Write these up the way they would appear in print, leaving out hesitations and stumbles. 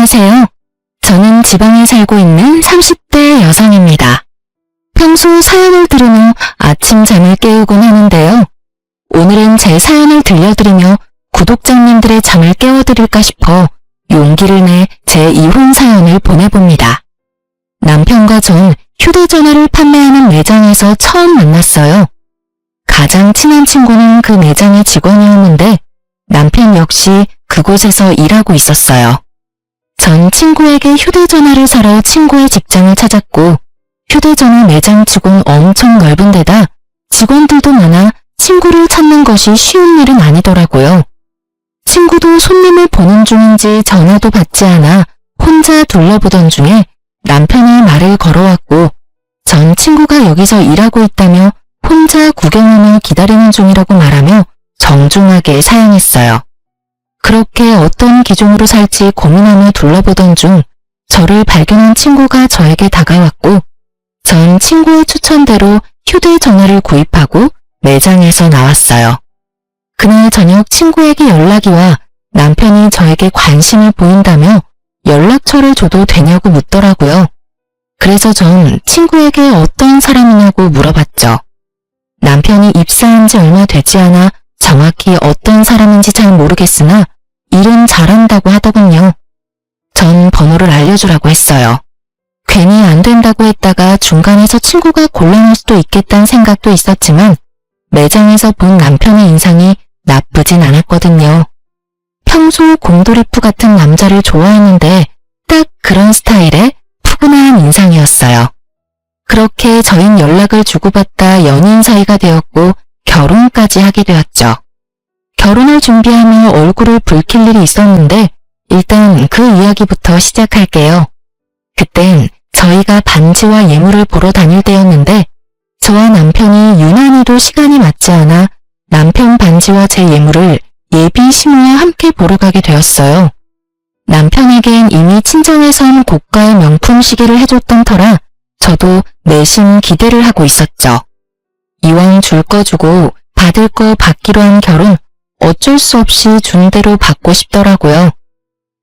안녕하세요. 저는 지방에 살고 있는 30대 여성입니다. 평소 사연을 들으며 아침 잠을 깨우곤 하는데요. 오늘은 제 사연을 들려드리며 구독자님들의 잠을 깨워드릴까 싶어 용기를 내 제 이혼 사연을 보내봅니다. 남편과 전 휴대전화를 판매하는 매장에서 처음 만났어요. 가장 친한 친구는 그 매장의 직원이었는데 남편 역시 그곳에서 일하고 있었어요. 전 친구에게 휴대전화를 사러 친구의 직장을 찾았고 휴대전화 매장 치곤 엄청 넓은 데다 직원들도 많아 친구를 찾는 것이 쉬운 일은 아니더라고요. 친구도 손님을 보는 중인지 전화도 받지 않아 혼자 둘러보던 중에 남편이 말을 걸어왔고 전 친구가 여기서 일하고 있다며 혼자 구경하며 기다리는 중이라고 말하며 정중하게 사양했어요. 그렇게 어떤 기종으로 살지 고민하며 둘러보던 중 저를 발견한 친구가 저에게 다가왔고 전 친구의 추천대로 휴대전화를 구입하고 매장에서 나왔어요. 그날 저녁 친구에게 연락이 와 남편이 저에게 관심을 보인다며 연락처를 줘도 되냐고 묻더라고요. 그래서 전 친구에게 어떤 사람이냐고 물어봤죠. 남편이 입사한 지 얼마 되지 않아 정확히 어떤 사람인지 잘 모르겠으나 일은 잘한다고 하더군요. 전 번호를 알려주라고 했어요. 괜히 안 된다고 했다가 중간에서 친구가 곤란할 수도 있겠다는 생각도 있었지만 매장에서 본 남편의 인상이 나쁘진 않았거든요. 평소 곰돌이푸 같은 남자를 좋아했는데 딱 그런 스타일의 푸근한 인상이었어요. 그렇게 저흰 연락을 주고받다 연인 사이가 되었고 결혼까지 하게 되었죠. 결혼을 준비하며 얼굴을 붉힐 일이 있었는데 일단 그 이야기부터 시작할게요. 그땐 저희가 반지와 예물을 보러 다닐 때였는데 저와 남편이 유난히도 시간이 맞지 않아 남편 반지와 제 예물을 예비 신우와 함께 보러 가게 되었어요. 남편에겐 이미 친정에선 고가의 명품 시계를 해줬던 터라 저도 내심 기대를 하고 있었죠. 이왕 줄 거 주고 받을 거 받기로 한 결혼 어쩔 수 없이 준 대로 받고 싶더라고요.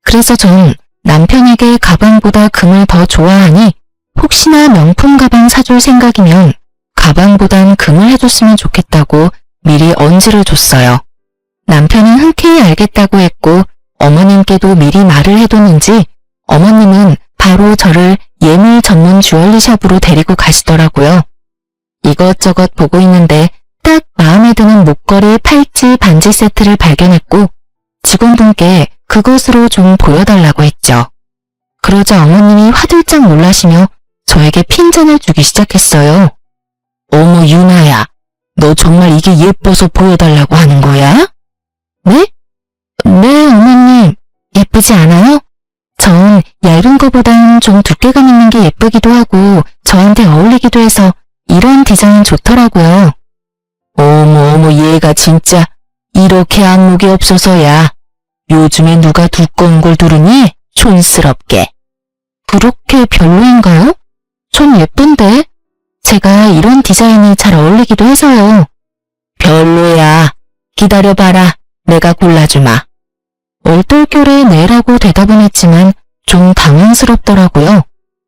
그래서 전 남편에게 가방보다 금을 더 좋아하니 혹시나 명품 가방 사줄 생각이면 가방보단 금을 해줬으면 좋겠다고 미리 언지를 줬어요. 남편은 흔쾌히 알겠다고 했고 어머님께도 미리 말을 해뒀는지 어머님은 바로 저를 예물 전문 주얼리샵으로 데리고 가시더라고요. 이것저것 보고 있는데 딱 마음에 드는 목걸이, 팔찌, 반지 세트를 발견했고 직원분께 그것으로 좀 보여달라고 했죠. 그러자 어머님이 화들짝 놀라시며 저에게 핀잔을 주기 시작했어요. 어머 유나야, 너 정말 이게 예뻐서 보여달라고 하는 거야? 네? 네 어머님, 예쁘지 않아요? 전 얇은 거보단 좀 두께감 있는 게 예쁘기도 하고 저한테 어울리기도 해서 이런 디자인 좋더라고요. 어머 얘가 진짜 이렇게 안목이 없어서야. 요즘에 누가 두꺼운 걸 두르니? 촌스럽게. 그렇게 별로인가요? 전 예쁜데. 제가 이런 디자인이 잘 어울리기도 해서요. 별로야. 기다려봐라. 내가 골라주마. 얼떨결에 네라고 대답은 했지만 좀 당황스럽더라고요.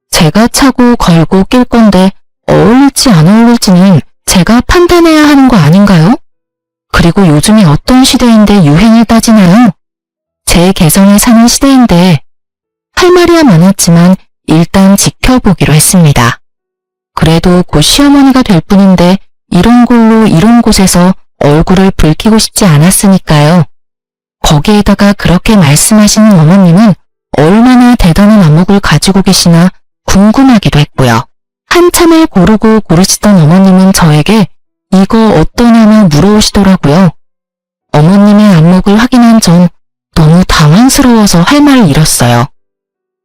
제가 차고 걸고 낄 건데 어울릴지 안 어울릴지는 제가 판단해야 하는 거 아닌가요? 그리고 요즘이 어떤 시대인데 유행을 따지나요? 제 개성에 사는 시대인데 할 말이야 많았지만 일단 지켜보기로 했습니다. 그래도 곧 시어머니가 될 뿐인데 이런 걸로 이런 곳에서 얼굴을 붉히고 싶지 않았으니까요. 거기에다가 그렇게 말씀하시는 어머님은 얼마나 대단한 안목을 가지고 계시나 궁금하기도 했고요. 한참을 고르고 고르시던 어머님은 저에게 이거 어떠냐며 물어오시더라고요. 어머님의 안목을 확인한 전 너무 당황스러워서 할 말을 잃었어요.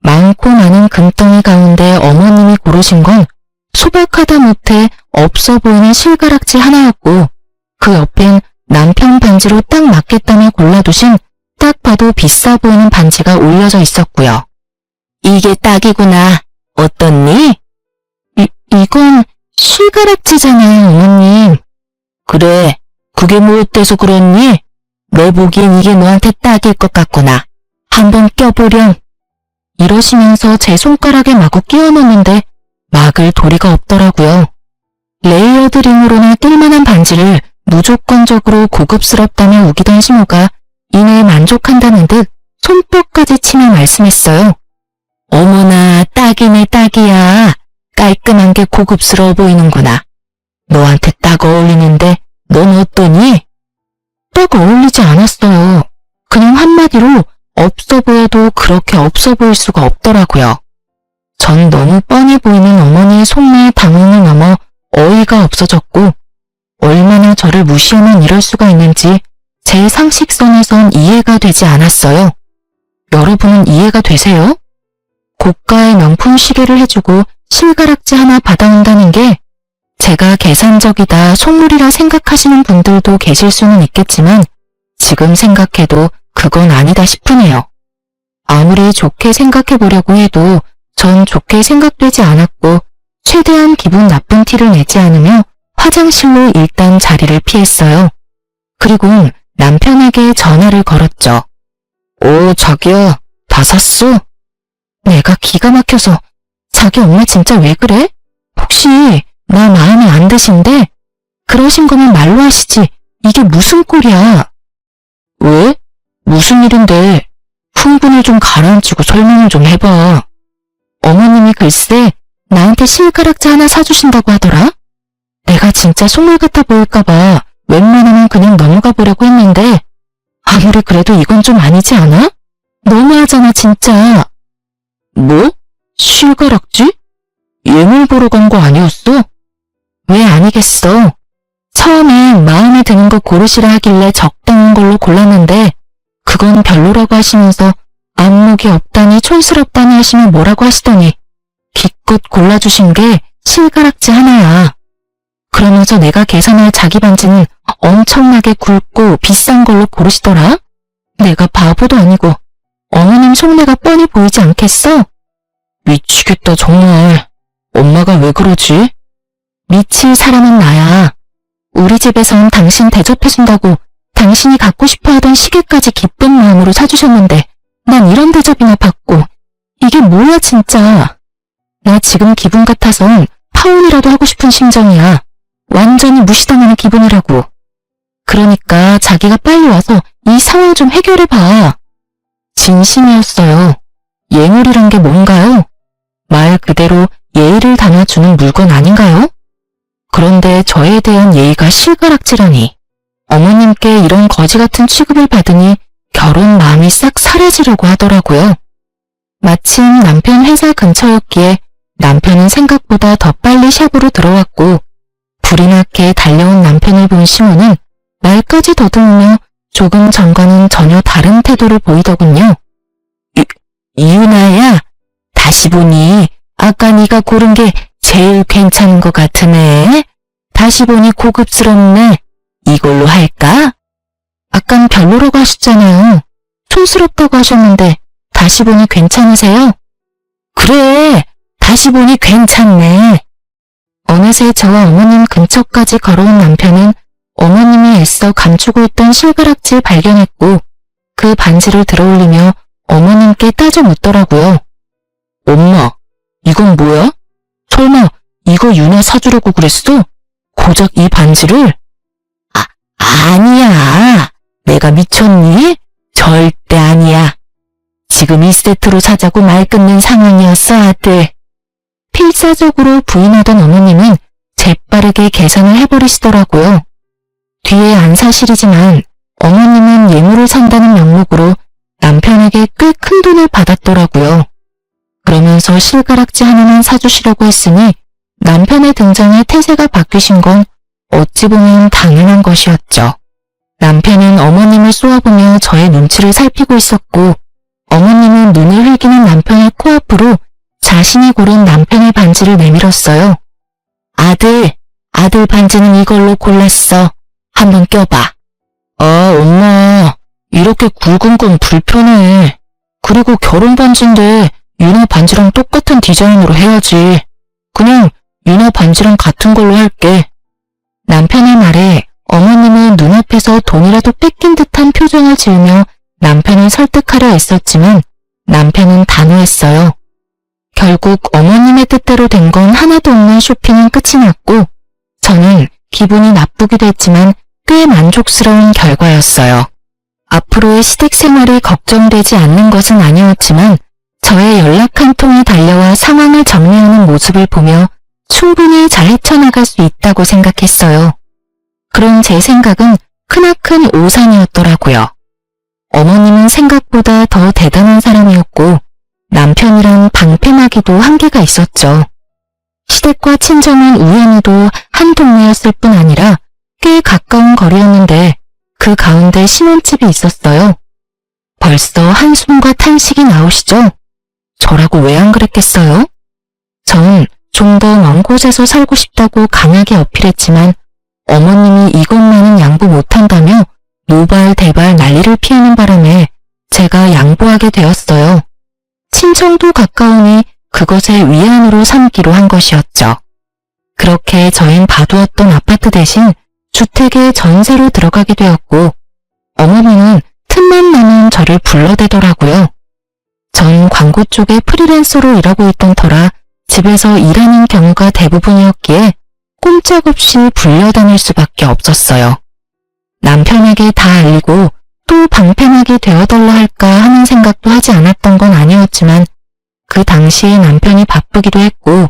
많고 많은 금덩이 가운데 어머님이 고르신 건 소박하다 못해 없어 보이는 실가락지 하나였고 그 옆엔 남편 반지로 딱 맞겠다며 골라두신 딱 봐도 비싸 보이는 반지가 올려져 있었고요. 이게 딱이구나. 어떻니? 이건 실가락지잖아요, 어머님. 그래, 그게 뭐 어때서 그렇니? 내 보기엔 이게 너한테 딱일 것 같구나. 한번 껴보렴. 이러시면서 제 손가락에 마구 끼워 넣는데 막을 도리가 없더라고요. 레이어드링으로나 낄만한 반지를 무조건적으로 고급스럽다며 우기던 신우가 이내에 만족한다는 듯 손뼉까지 치며 말씀했어요. 어머나, 딱이네, 딱이야. 깔끔한 게 고급스러워 보이는구나. 너한테 딱 어울리는데 넌 어떠니? 딱 어울리지 않았어요. 그냥 한마디로 없어 보여도 그렇게 없어 보일 수가 없더라고요. 전 너무 뻔히 보이는 어머니의 속내의 당황을 넘어 어이가 없어졌고 얼마나 저를 무시하면 이럴 수가 있는지 제 상식선에선 이해가 되지 않았어요. 여러분은 이해가 되세요? 고가의 명품 시계를 해주고 실가락지 하나 받아온다는 게 제가 계산적이다, 속물이라 생각하시는 분들도 계실 수는 있겠지만 지금 생각해도 그건 아니다 싶으네요. 아무리 좋게 생각해 보려고 해도 전 좋게 생각되지 않았고 최대한 기분 나쁜 티를 내지 않으며 화장실로 일단 자리를 피했어요. 그리고 남편에게 전화를 걸었죠. 오, 자기야, 다 샀어? 내가 기가 막혀서 자기 엄마 진짜 왜 그래? 혹시 나 마음에 안 드신데? 그러신 거면 말로 하시지. 이게 무슨 꼴이야? 왜? 무슨 일인데? 흥분을 좀 가라앉히고 설명을 좀 해봐. 어머님이 글쎄 나한테 실가락지 하나 사주신다고 하더라? 내가 진짜 속물 같아 보일까봐 웬만하면 그냥 넘어가 보려고 했는데 아무리 그래도 이건 좀 아니지 않아? 너무하잖아 진짜. 뭐? 실가락지? 예물 보러 간 거 아니었어? 왜 아니겠어. 처음엔 마음에 드는 거 고르시라 하길래 적당한 걸로 골랐는데 그건 별로라고 하시면서 안목이 없다니 촌스럽다니 하시면 뭐라고 하시더니 기껏 골라주신 게 실가락지 하나야. 그러면서 내가 계산할 자기 반지는 엄청나게 굵고 비싼 걸로 고르시더라? 내가 바보도 아니고 어머님 속내가 뻔히 보이지 않겠어? 미치겠다 정말. 엄마가 왜 그러지? 미칠 사람은 나야. 우리 집에선 당신 대접해준다고 당신이 갖고 싶어하던 시계까지 기쁜 마음으로 사주셨는데 난 이런 대접이나 받고 이게 뭐야 진짜. 나 지금 기분 같아선 파혼이라도 하고 싶은 심정이야. 완전히 무시당하는 기분이라고. 그러니까 자기가 빨리 와서 이 상황 좀 해결해봐. 진심이었어요. 예물이란 게 뭔가요? 말 그대로 예의를 담아주는 물건 아닌가요? 그런데 저에 대한 예의가 실가락지라니. 어머님께 이런 거지 같은 취급을 받으니 결혼 마음이 싹 사라지려고 하더라고요. 마침 남편 회사 근처였기에 남편은 생각보다 더 빨리 샵으로 들어왔고 불이 나게 달려온 남편을 본 시모는 말까지 더듬으며 조금 전과는 전혀 다른 태도를 보이더군요. 이윤아야, 다시 보니 아까 네가 고른 게 제일 괜찮은 것 같으네. 다시 보니 고급스럽네. 이걸로 할까? 아깐 별로라고 하셨잖아요. 촌스럽다고 하셨는데 다시 보니 괜찮으세요? 그래, 다시 보니 괜찮네. 어느새 저와 어머님 근처까지 걸어온 남편은 어머님이 애써 감추고 있던 실가락지를 발견했고 그 반지를 들어올리며 어머님께 따져 묻더라고요. 엄마, 이건 뭐야? 설마 이거 윤아 사주려고 그랬어? 고작 이 반지를? 아니야. 내가 미쳤니? 절대 아니야. 지금 이 세트로 사자고 말 끊는 상황이었어, 아들. 필사적으로 부인하던 어머님은 재빠르게 계산을 해버리시더라고요. 뒤에 안 사실이지만 어머님은 예물을 산다는 명목으로 남편에게 꽤 큰 돈을 받았더라고요. 그러면서 실가락지 하나만 사주시려고 했으니 남편의 등장에 태세가 바뀌신 건 어찌 보면 당연한 것이었죠. 남편은 어머님을 쏘아보며 저의 눈치를 살피고 있었고 어머님은 눈을 흘기는 남편의 코앞으로 자신이 고른 남편의 반지를 내밀었어요. 아들 반지는 이걸로 골랐어. 한번 껴봐. 엄마, 이렇게 굵은 건 불편해. 그리고 결혼 반지인데 윤아 반지랑 똑같은 디자인으로 해야지. 그냥 윤아 반지랑 같은 걸로 할게. 남편의 말에 어머님은 눈앞에서 돈이라도 뺏긴 듯한 표정을 지으며 남편을 설득하려 애썼지만 남편은 저는 단호했어요. 결국 어머님의 뜻대로 된 건 하나도 없는 쇼핑은 끝이 났고 저는 기분이 나쁘기도 했지만 꽤 만족스러운 결과였어요. 앞으로의 시댁 생활이 걱정되지 않는 것은 아니었지만 저의 연락 한 통이 달려와 상황을 정리하는 모습을 보며 충분히 잘 헤쳐나갈 수 있다고 생각했어요. 그런 제 생각은 크나큰 오산이었더라고요. 어머님은 생각보다 더 대단한 사람이었고 남편이란 방패막이도 한계가 있었죠. 시댁과 친정은 우연히도 한 동네였을 뿐 아니라 꽤 가까운 거리였는데 그 가운데 신혼집이 있었어요. 벌써 한숨과 탄식이 나오시죠? 저라고 왜 안 그랬겠어요? 전 좀 더 먼 곳에서 살고 싶다고 강하게 어필했지만 어머님이 이것만은 양보 못한다며 노발대발 난리를 피우는 바람에 제가 양보하게 되었어요. 친정도 가까우니 그것을 위안으로 삼기로 한 것이었죠. 그렇게 저흰 봐두었던 아파트 대신 주택에 전세로 들어가게 되었고 어머니는 틈만 나면 저를 불러대더라고요. 전 광고 쪽에 프리랜서로 일하고 있던 터라 집에서 일하는 경우가 대부분이었기에 꼼짝없이 불려다닐 수밖에 없었어요. 남편에게 다 알리고 또 방패막이 되어달라 할까 하는 생각도 하지 않았던 건 아니었지만 그 당시에 남편이 바쁘기도 했고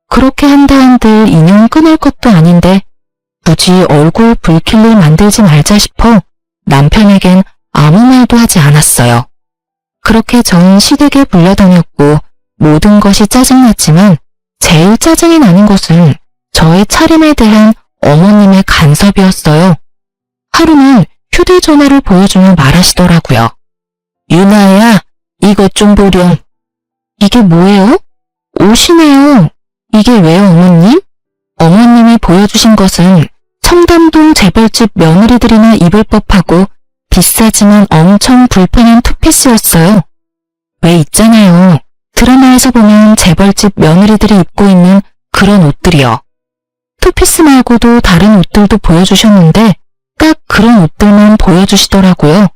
그렇게 한다 한들 인연 끊을 것도 아닌데 굳이 얼굴 불킬을 만들지 말자 싶어 남편에겐 아무 말도 하지 않았어요. 그렇게 전 시댁에 불려다녔고 모든 것이 짜증났지만 제일 짜증이 나는 것은 저의 차림에 대한 어머님의 간섭이었어요. 하루는 휴대전화를 보여주며 말하시더라고요. 유나야, 이것 좀 보렴. 이게 뭐예요? 옷이네요. 이게 왜요, 어머님? 어머님이 보여주신 것은 청담동 재벌집 며느리들이나 입을 법하고 비싸지만 엄청 불편한 투피스였어요. 왜 있잖아요. 드라마에서 보면 재벌집 며느리들이 입고 있는 그런 옷들이요. 투피스 말고도 다른 옷들도 보여주셨는데 딱 그런 옷들만 보여주시더라고요.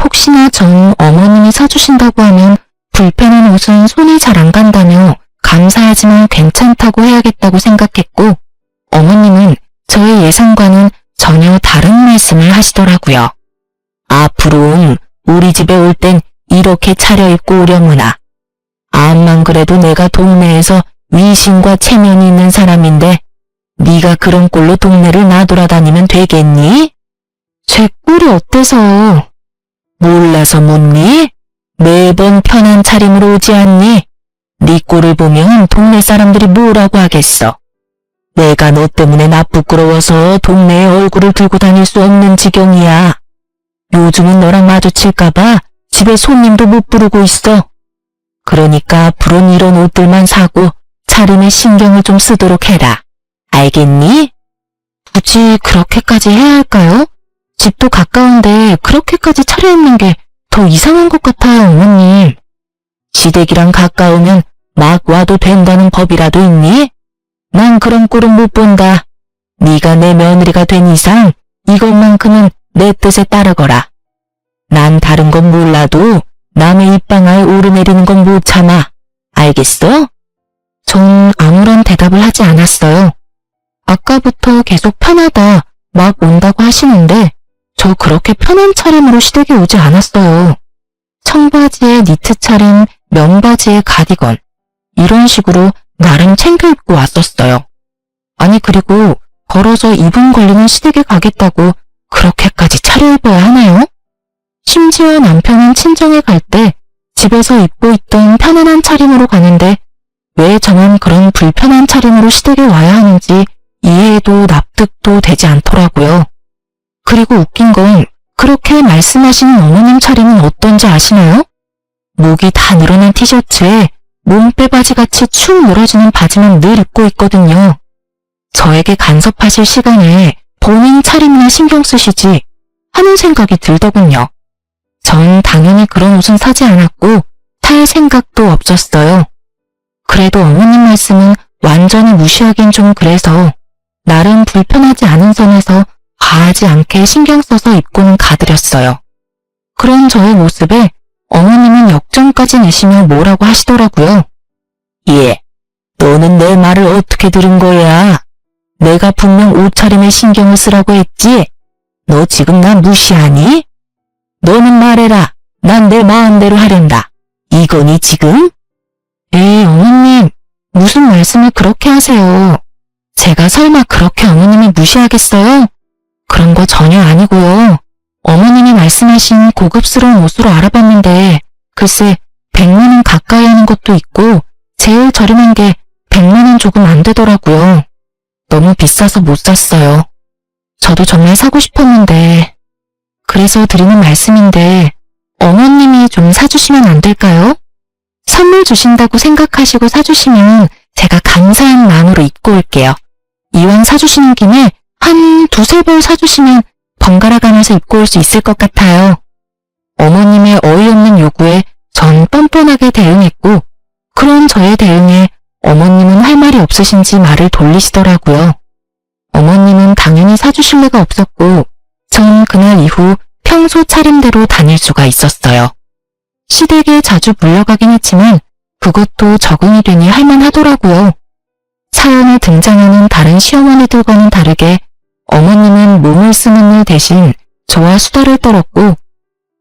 혹시나 전 어머님이 사주신다고 하면 불편한 옷은 손이 잘 안 간다며 감사하지만 괜찮다고 해야겠다고 생각했고 어머님은 저의 예상과는 전혀 다른 말씀을 하시더라고요. 앞으로는 우리 집에 올 땐 이렇게 차려입고 오려무나. 암만 그래도 내가 동네에서 위신과 체면이 있는 사람인데 네가 그런 꼴로 동네를 나돌아다니면 되겠니? 제 꼴이 어때서? 몰라서 묻니? 매번 편한 차림으로 오지 않니? 네 꼴을 보면 동네 사람들이 뭐라고 하겠어. 내가 너 때문에 나 부끄러워서 동네에 얼굴을 들고 다닐 수 없는 지경이야. 요즘은 너랑 마주칠까봐 집에 손님도 못 부르고 있어. 그러니까 앞으로는 이런 옷들만 사고 차림에 신경을 좀 쓰도록 해라. 알겠니? 굳이 그렇게까지 해야 할까요? 집도 가까운데 그렇게까지 차려입는 게 더 이상한 것 같아요, 어머님. 시댁이랑 가까우면 막 와도 된다는 법이라도 있니? 난 그런 꼴은 못 본다. 네가 내 며느리가 된 이상 이것만큼은 내 뜻에 따르거라. 난 다른 건 몰라도 남의 입방아에 오르내리는 건 못 참아. 알겠어? 전 아무런 대답을 하지 않았어요. 아까부터 계속 편하다, 막 온다고 하시는데 저 그렇게 편한 차림으로 시댁에 오지 않았어요. 청바지에 니트 차림, 면바지에 가디건 이런 식으로 나름 챙겨 입고 왔었어요. 아니 그리고 걸어서 2분 걸리는 시댁에 가겠다고 그렇게까지 차려입어야 하나요? 심지어 남편은 친정에 갈 때 집에서 입고 있던 편안한 차림으로 가는데 왜 저만 그런 불편한 차림으로 시댁에 와야 하는지 이해도 납득도 되지 않더라고요. 그리고 웃긴 건 그렇게 말씀하시는 어머님 차림은 어떤지 아시나요? 목이 다 늘어난 티셔츠에 몸빼바지같이 축 늘어지는 바지만 늘 입고 있거든요. 저에게 간섭하실 시간에 본인 차림이나 신경 쓰시지 하는 생각이 들더군요. 전 당연히 그런 옷은 사지 않았고 살 생각도 없었어요. 그래도 어머님 말씀은 완전히 무시하긴 좀 그래서 나름 불편하지 않은 선에서 과하지 않게 신경 써서 입고는 가드렸어요. 그런 저의 모습에 어머님은 역정까지 내시며 뭐라고 하시더라고요. 예, 너는 내 말을 어떻게 들은 거야? 내가 분명 옷차림에 신경을 쓰라고 했지? 너 지금 나 무시하니? 너는 말해라. 난 내 마음대로 하련다. 이거니 지금? 에이, 어머님, 무슨 말씀을 그렇게 하세요. 제가 설마 그렇게 어머님을 무시하겠어요? 그런 거 전혀 아니고요. 어머님이 말씀하신 고급스러운 옷으로 알아봤는데 글쎄 100만 원 가까이 하는 것도 있고 제일 저렴한 게 100만 원 조금 안 되더라고요. 너무 비싸서 못 샀어요. 저도 정말 사고 싶었는데 그래서 드리는 말씀인데 어머님이 좀 사주시면 안 될까요? 선물 주신다고 생각하시고 사주시면 제가 감사한 마음으로 입고 올게요. 이왕 사주시는 김에 한 두세 벌 사주시면 번갈아 가면서 입고 올 수 있을 것 같아요. 어머님의 어이없는 요구에 전 뻔뻔하게 대응했고 그런 저의 대응에 어머님은 할 말이 없으신지 말을 돌리시더라고요. 어머님은 당연히 사주실 리가 없었고 전 그날 이후 평소 차림대로 다닐 수가 있었어요. 시댁에 자주 물려가긴 했지만 그것도 적응이 되니 할만하더라고요. 사연에 등장하는 다른 시어머니들과는 다르게 어머님은 몸을 쓰는 일 대신 저와 수다를 떨었고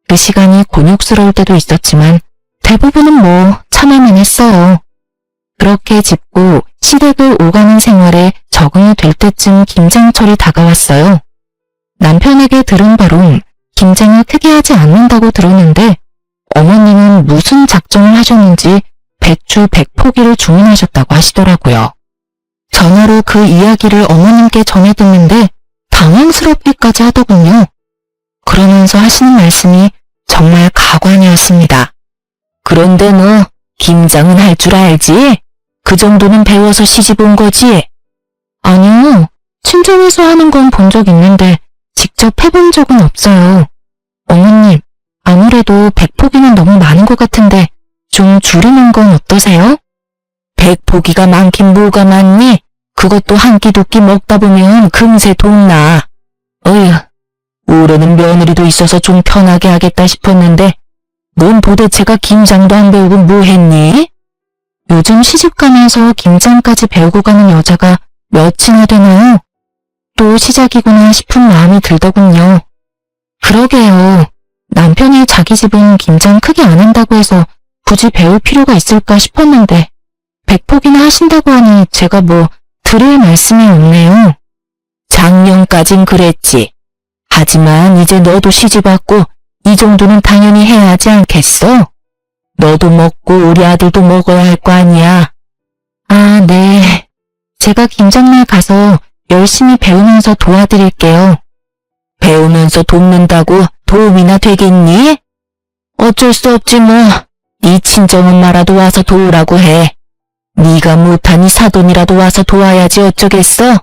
그 시간이 곤욕스러울 때도 있었지만 대부분은 뭐 참을만 했어요. 그렇게 짚고 시댁을 오가는 생활에 적응이 될 때쯤 김장철이 다가왔어요. 남편에게 들은 바론 김장을 크게 하지 않는다고 들었는데 어머님은 무슨 작정을 하셨는지 배추 100포기를 주문하셨다고 하시더라고요. 전화로 그 이야기를 어머님께 전해 듣는데 당황스럽기까지 하더군요. 그러면서 하시는 말씀이 정말 가관이었습니다. 그런데 너 김장은 할 줄 알지? 그 정도는 배워서 시집 온 거지? 아니요. 친정에서 하는 건 본 적 있는데 직접 해본 적은 없어요. 어머님, 아무래도 100포기는 너무 많은 것 같은데 좀 줄이는 건 어떠세요? 100포기가 많긴 뭐가 많니? 그것도 한 끼 두 끼 먹다 보면 금세 돈 나. 어휴, 올해는 며느리도 있어서 좀 편하게 하겠다 싶었는데 넌 도대체가 김장도 안 배우고 뭐 했니? 요즘 시집가면서 김장까지 배우고 가는 여자가 몇이나 되나요? 또 시작이구나 싶은 마음이 들더군요. 그러게요. 남편이 자기 집은 김장 크게 안 한다고 해서 굳이 배울 필요가 있을까 싶었는데 100포기나 하신다고 하니 제가 뭐 드릴 말씀이 없네요. 작년까진 그랬지. 하지만 이제 너도 시집 왔고 이 정도는 당연히 해야 하지 않겠어? 너도 먹고 우리 아들도 먹어야 할 거 아니야. 아, 네. 제가 김장날 가서 열심히 배우면서 도와드릴게요. 배우면서 돕는다고 도움이나 되겠니? 어쩔 수 없지 뭐. 네 친정엄마라도 와서 도우라고 해. 네가 못하니 사돈이라도 와서 도와야지 어쩌겠어?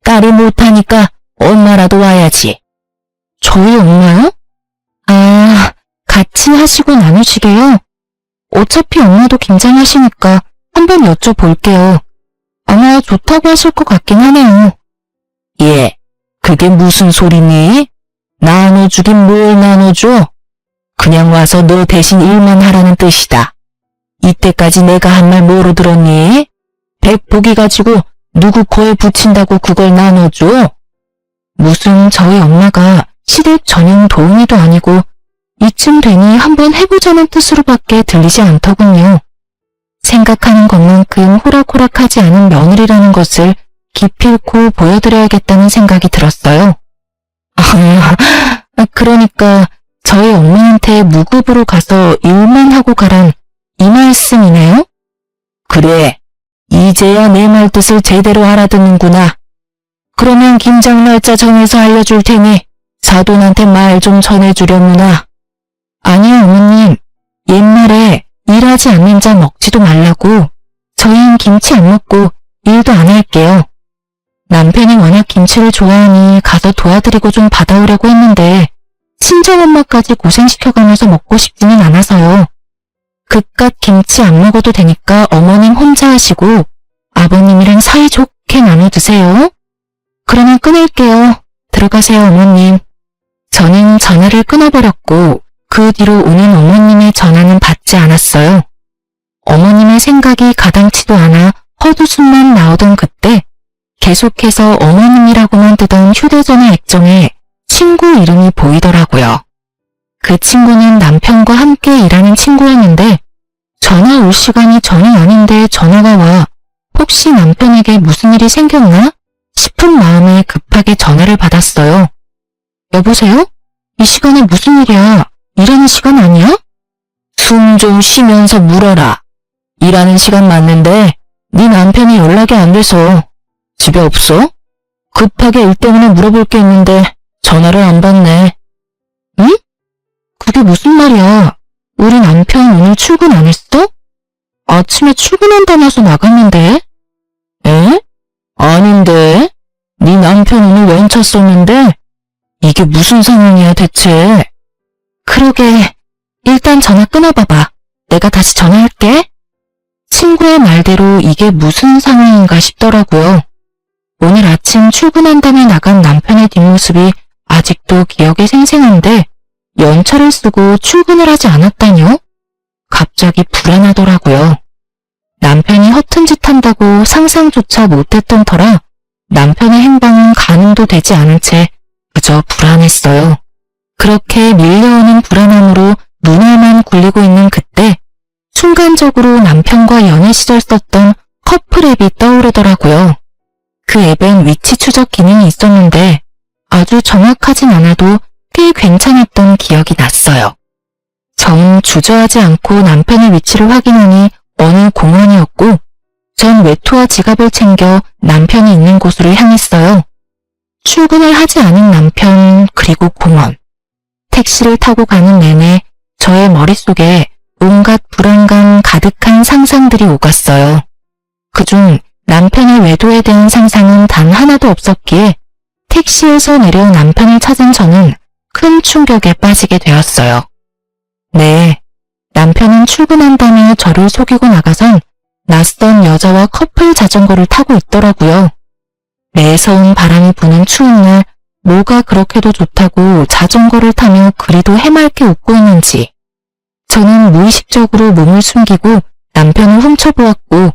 딸이 못하니까 엄마라도 와야지. 저희 엄마요? 아, 같이 하시고 나누시게요? 어차피 엄마도 김장하시니까 한번 여쭤볼게요. 아마 좋다고 하실 것 같긴 하네요. 예, 그게 무슨 소리니? 나눠주긴 뭘 나눠줘? 그냥 와서 너 대신 일만 하라는 뜻이다. 이때까지 내가 한 말 뭐로 들었니? 100포기 가지고 누구 코에 붙인다고 그걸 나눠줘? 무슨 저희 엄마가 시댁 전용 도우미도 아니고 이쯤 되니 한번 해보자는 뜻으로밖에 들리지 않더군요. 생각하는 것만큼 호락호락하지 않은 며느리라는 것을 기필코 보여드려야겠다는 생각이 들었어요. 그러니까 저희 엄마한테 무급으로 가서 일만 하고 가란 이 말씀이네요? 그래, 이제야 내 말 뜻을 제대로 알아듣는구나. 그러면 김장 날짜 정해서 알려줄 테니 사돈한테 말 좀 전해주려무나. 아니요, 어머님. 옛말에 일하지 않는 자 먹지도 말라고 저희는 김치 안 먹고 일도 안 할게요. 남편이 워낙 김치를 좋아하니 가서 도와드리고 좀 받아오려고 했는데 친정엄마까지 고생시켜가면서 먹고 싶지는 않아서요. 그깟 김치 안 먹어도 되니까 어머님 혼자 하시고 아버님이랑 사이좋게 나눠 드세요. 그러면 끊을게요. 들어가세요, 어머님. 저는 전화를 끊어버렸고 그 뒤로 오는 어머님의 전화는 받지 않았어요. 어머님의 생각이 가당치도 않아 헛웃음만 나오던 그때 계속해서 어머님이라고만 뜨던 휴대전화 액정에 친구 이름이 보이더라고요. 그 친구는 남편과 함께 일하는 친구였는데 전화 올 시간이 전혀 아닌데 전화가 와 혹시 남편에게 무슨 일이 생겼나 싶은 마음에 급하게 전화를 받았어요. 여보세요? 이 시간에 무슨 일이야? 일하는 시간 아니야? 숨 좀 쉬면서 물어라. 일하는 시간 맞는데 네 남편이 연락이 안 돼서 집에 없어? 급하게 일 때문에 물어볼 게 있는데 전화를 안 받네. 응? 그게 무슨 말이야? 우리 남편 오늘 출근 안 했어? 아침에 출근한다면서 나갔는데? 에? 아닌데? 네 남편 오늘 연차 썼는데? 이게 무슨 상황이야 대체? 그러게. 일단 전화 끊어봐봐. 내가 다시 전화할게. 친구의 말대로 이게 무슨 상황인가 싶더라고요. 오늘 아침 출근한다며 나간 남편의 뒷모습이 아직도 기억에 생생한데 연차를 쓰고 출근을 하지 않았다뇨? 갑자기 불안하더라고요. 남편이 허튼 짓 한다고 상상조차 못했던 터라 남편의 행방은 가늠도 되지 않은 채 그저 불안했어요. 그렇게 밀려오는 불안함으로 눈알만 굴리고 있는 그때 순간적으로 남편과 연애 시절 썼던 커플 앱이 떠오르더라고요. 그 앱엔 위치 추적 기능이 있었는데 아주 정확하진 않아도 꽤 괜찮았던 기억이 났어요. 전 주저하지 않고 남편의 위치를 확인하니 어느 공원이었고 전 외투와 지갑을 챙겨 남편이 있는 곳으로 향했어요. 출근을 하지 않은 남편 그리고 공원. 택시를 타고 가는 내내 저의 머릿속에 온갖 불안감 가득한 상상들이 오갔어요. 그중 남편의 외도에 대한 상상은 단 하나도 없었기에 택시에서 내려 남편을 찾은 저는 큰 충격에 빠지게 되었어요. 네, 남편은 출근한다며 저를 속이고 나가선 낯선 여자와 커플 자전거를 타고 있더라고요. 매서운 바람이 부는 추운 날 뭐가 그렇게도 좋다고 자전거를 타며 그리도 해맑게 웃고 있는지 저는 무의식적으로 몸을 숨기고 남편을 훔쳐보았고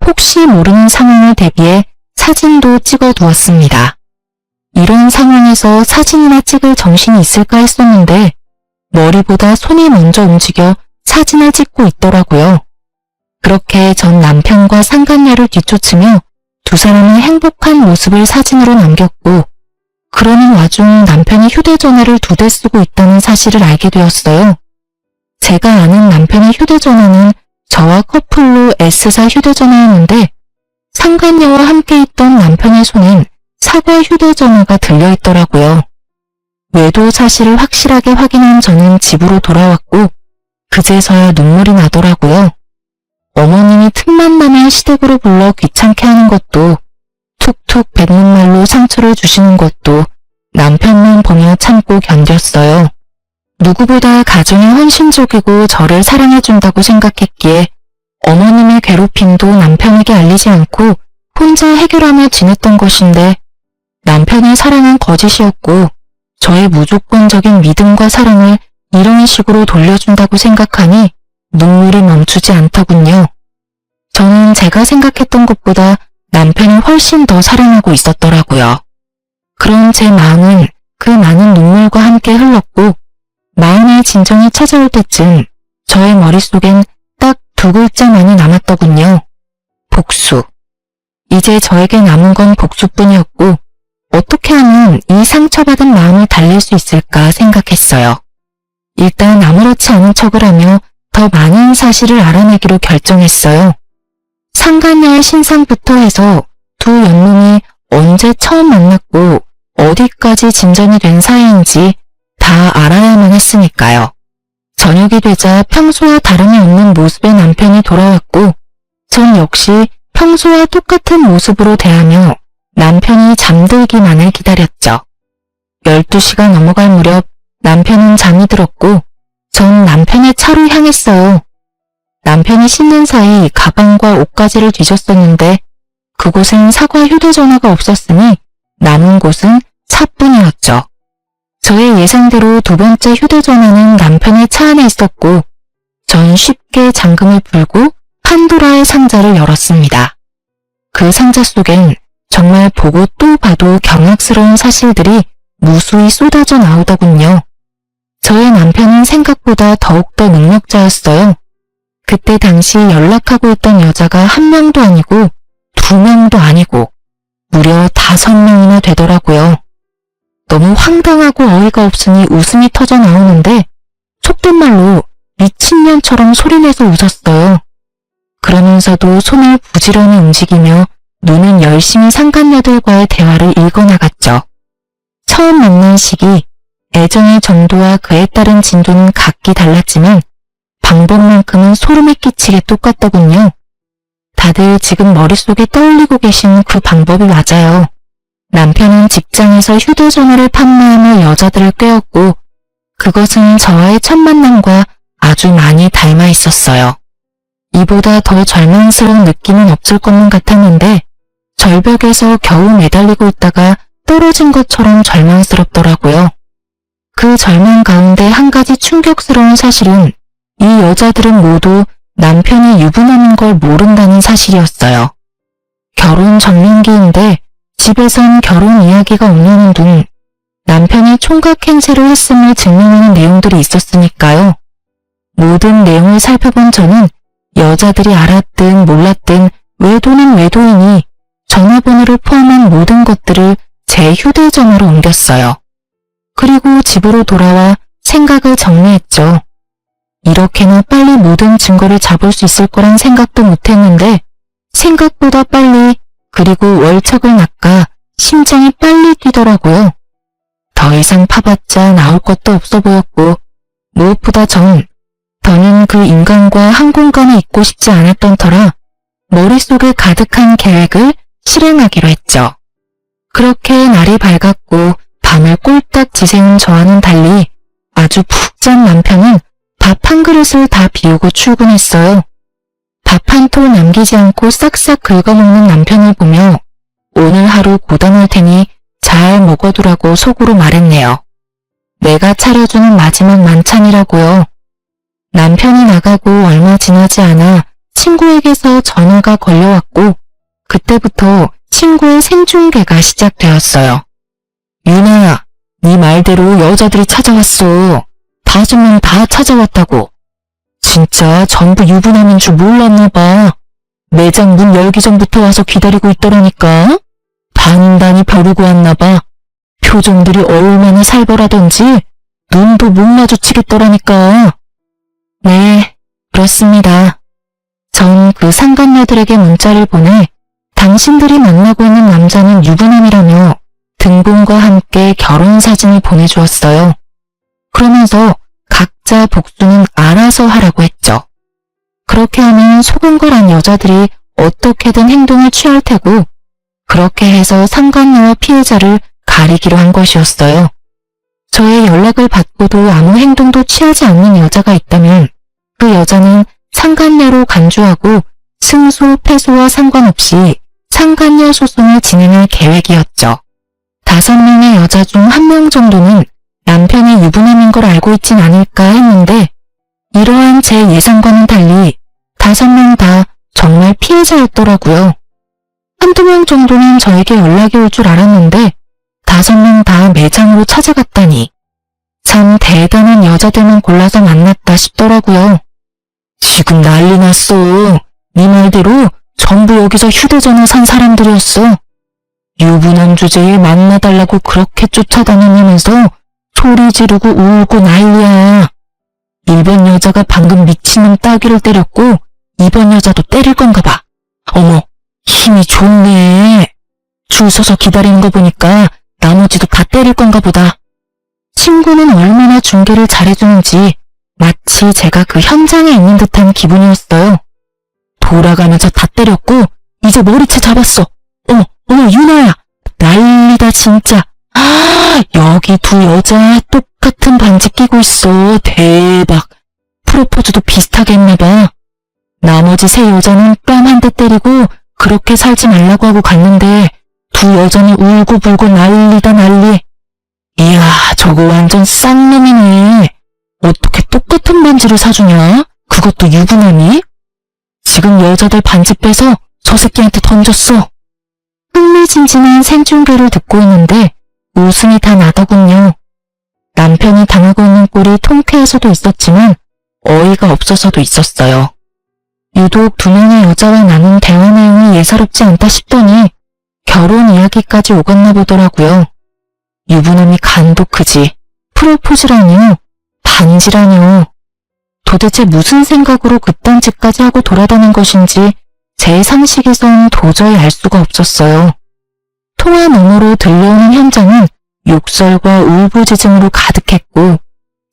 혹시 모르는 상황을 대비해 사진도 찍어두었습니다. 이런 상황에서 사진이나 찍을 정신이 있을까 했었는데 머리보다 손이 먼저 움직여 사진을 찍고 있더라고요. 그렇게 전 남편과 상간녀를 뒤쫓으며 두 사람의 행복한 모습을 사진으로 남겼고 그러는 와중 남편이 휴대전화를 2대 쓰고 있다는 사실을 알게 되었어요. 제가 아는 남편의 휴대전화는 저와 커플로 S사 휴대전화였는데 상간녀와 함께 있던 남편의 손엔 사과 휴대전화가 들려있더라고요. 외도 사실을 확실하게 확인한 저는 집으로 돌아왔고 그제서야 눈물이 나더라고요. 어머님이 틈만 나면 시댁으로 불러 귀찮게 하는 것도 툭툭 뱉는 말로 상처를 주시는 것도 남편만 보며 참고 견뎠어요. 누구보다 가정에 헌신적이고 저를 사랑해준다고 생각했기에 어머님의 괴롭힘도 남편에게 알리지 않고 혼자 해결하며 지냈던 것인데 남편의 사랑은 거짓이었고 저의 무조건적인 믿음과 사랑을 이런 식으로 돌려준다고 생각하니 눈물이 멈추지 않더군요. 저는 제가 생각했던 것보다 남편을 훨씬 더 사랑하고 있었더라고요. 그런 제 마음은 그 많은 눈물과 함께 흘렀고 마음의 진정이 찾아올 때쯤 저의 머릿속엔 딱 2글자만이 남았더군요. 복수. 이제 저에게 남은 건 복수뿐이었고 어떻게 하면 이 상처받은 마음을 달랠 수 있을까 생각했어요. 일단 아무렇지 않은 척을 하며 더 많은 사실을 알아내기로 결정했어요. 상간녀의 신상부터 해서 두 연놈이 언제 처음 만났고 어디까지 진전이 된 사이인지 다 알아야만 했으니까요. 저녁이 되자 평소와 다름이 없는 모습의 남편이 돌아왔고 전 역시 평소와 똑같은 모습으로 대하며 남편이 잠들기만을 기다렸죠. 12시가 넘어갈 무렵 남편은 잠이 들었고 전 남편의 차로 향했어요. 남편이 씻는 사이 가방과 옷가지를 뒤졌었는데 그곳엔 사과 휴대전화가 없었으니 남은 곳은 차뿐이었죠. 저의 예상대로 두 번째 휴대전화는 남편의 차 안에 있었고 전 쉽게 잠금을 풀고 판도라의 상자를 열었습니다. 그 상자 속엔 정말 보고 또 봐도 경악스러운 사실들이 무수히 쏟아져 나오더군요. 저의 남편은 생각보다 더욱더 능력자였어요. 그때 당시 연락하고 있던 여자가 1명도 아니고 2명도 아니고 무려 5명이나 되더라고요. 너무 황당하고 어이가 없으니 웃음이 터져 나오는데 속된 말로 미친년처럼 소리내서 웃었어요. 그러면서도 손을 부지런히 움직이며 눈은 열심히 상간녀들과의 대화를 읽어나갔죠. 처음 만난 시기, 애정의 정도와 그에 따른 진도는 각기 달랐지만 방법만큼은 소름이 끼치게 똑같더군요. 다들 지금 머릿속에 떠올리고 계신 그 방법이 맞아요. 남편은 직장에서 휴대전화를 판매하며 여자들을 꿰었고 그것은 저와의 첫 만남과 아주 많이 닮아 있었어요. 이보다 더 절망스러운 느낌은 없을 것만 같았는데 절벽에서 겨우 매달리고 있다가 떨어진 것처럼 절망스럽더라고요. 그 절망 가운데 한 가지 충격스러운 사실은 이 여자들은 모두 남편이 유부남인 걸 모른다는 사실이었어요. 결혼 전민기인데 집에선 결혼 이야기가 없는 둥 남편이 총각 행세를 했음을 증명하는 내용들이 있었으니까요. 모든 내용을 살펴본 저는 여자들이 알았든 몰랐든 외도는 외도이니 전화번호를 포함한 모든 것들을 제 휴대전화로 옮겼어요. 그리고 집으로 돌아와 생각을 정리했죠. 이렇게나 빨리 모든 증거를 잡을 수 있을 거란 생각도 못했는데 생각보다 빨리 그리고 월척을 낚아 심장이 빨리 뛰더라고요. 더 이상 파봤자 나올 것도 없어 보였고 무엇보다 더는 그 인간과 한 공간에 있고 싶지 않았던 터라 머릿속에 가득한 계획을 실행하기로 했죠. 그렇게 날이 밝았고 밤을 꼴딱 지새운 저와는 달리 아주 푹 잔 남편은 밥 한 그릇을 다 비우고 출근했어요. 밥 한 톨 남기지 않고 싹싹 긁어먹는 남편을 보며 오늘 하루 고단할 테니 잘 먹어두라고 속으로 말했네요. 내가 차려주는 마지막 만찬이라고요. 남편이 나가고 얼마 지나지 않아 친구에게서 전화가 걸려왔고 그때부터 친구의 생중계가 시작되었어요. 유나야, 네 말대로 여자들이 찾아왔어. 5명 다 찾아왔다고. 진짜 전부 유부남인 줄 몰랐나 봐. 매장 문 열기 전부터 와서 기다리고 있더라니까. 단단히 벼르고 왔나 봐. 표정들이 얼마나 살벌하던지 눈도 못 마주치겠더라니까. 네, 그렇습니다. 전 그 상간녀들에게 문자를 보내 당신들이 만나고 있는 남자는 유부남이라며 등본과 함께 결혼 사진을 보내주었어요. 그러면서 각자 복수는 알아서 하라고 했죠. 그렇게 하면 속은 걸 안 여자들이 어떻게든 행동을 취할 테고 그렇게 해서 상간녀와 피해자를 가리기로 한 것이었어요. 저의 연락을 받고도 아무 행동도 취하지 않는 여자가 있다면 그 여자는 상간녀로 간주하고 승소, 패소와 상관없이 상간녀 소송을 진행할 계획이었죠. 5명의 여자 중 1명 정도는 남편이 유부남인 걸 알고 있진 않을까 했는데 이러한 제 예상과는 달리 5명 다 정말 피해자였더라고요. 1~2명 정도는 저에게 연락이 올 줄 알았는데 5명 다 매장으로 찾아갔다니 참 대단한 여자들만 골라서 만났다 싶더라고요. 지금 난리 났어. 네 말대로 전부 여기서 휴대전화 산 사람들이었어. 유부남 주제에 만나달라고 그렇게 쫓아다니면서 소리 지르고 울고 난리야. 1번 여자가 방금 미친놈 따귀를 때렸고 2번 여자도 때릴 건가 봐. 어머, 힘이 좋네. 줄 서서 기다리는 거 보니까 나머지도 다 때릴 건가 보다. 친구는 얼마나 중계를 잘해주는지 마치 제가 그 현장에 있는 듯한 기분이었어요. 돌아가면서 다 때렸고 이제 머리채 잡았어. 어머 유나야, 난리다 진짜. 여기 2 여자 똑같은 반지 끼고 있어. 대박. 프로포즈도 비슷하게 했나봐. 나머지 3 여자는 뺨 한 대 때리고 그렇게 살지 말라고 하고 갔는데 2 여자는 울고불고 난리다 난리. 이야, 저거 완전 쌍놈이네. 어떻게 똑같은 반지를 사주냐? 그것도 유부남이? 지금 여자들 반지 빼서 저 새끼한테 던졌어. 흥미진진한 생중계를 듣고 있는데 웃음이 다 나더군요. 남편이 당하고 있는 꼴이 통쾌해서도 있었지만 어이가 없어서도 있었어요. 유독 두 명의 여자와 나눈 대화 내용이 예사롭지 않다 싶더니 결혼 이야기까지 오갔나 보더라고요. 유부남이 간도 크지. 프로포즈라뇨. 반지라뇨. 도대체 무슨 생각으로 그딴 짓까지 하고 돌아다닌 것인지 제 상식에선 도저히 알 수가 없었어요. 통화 너머로 들려오는 현장은 욕설과 울부짖음으로 가득했고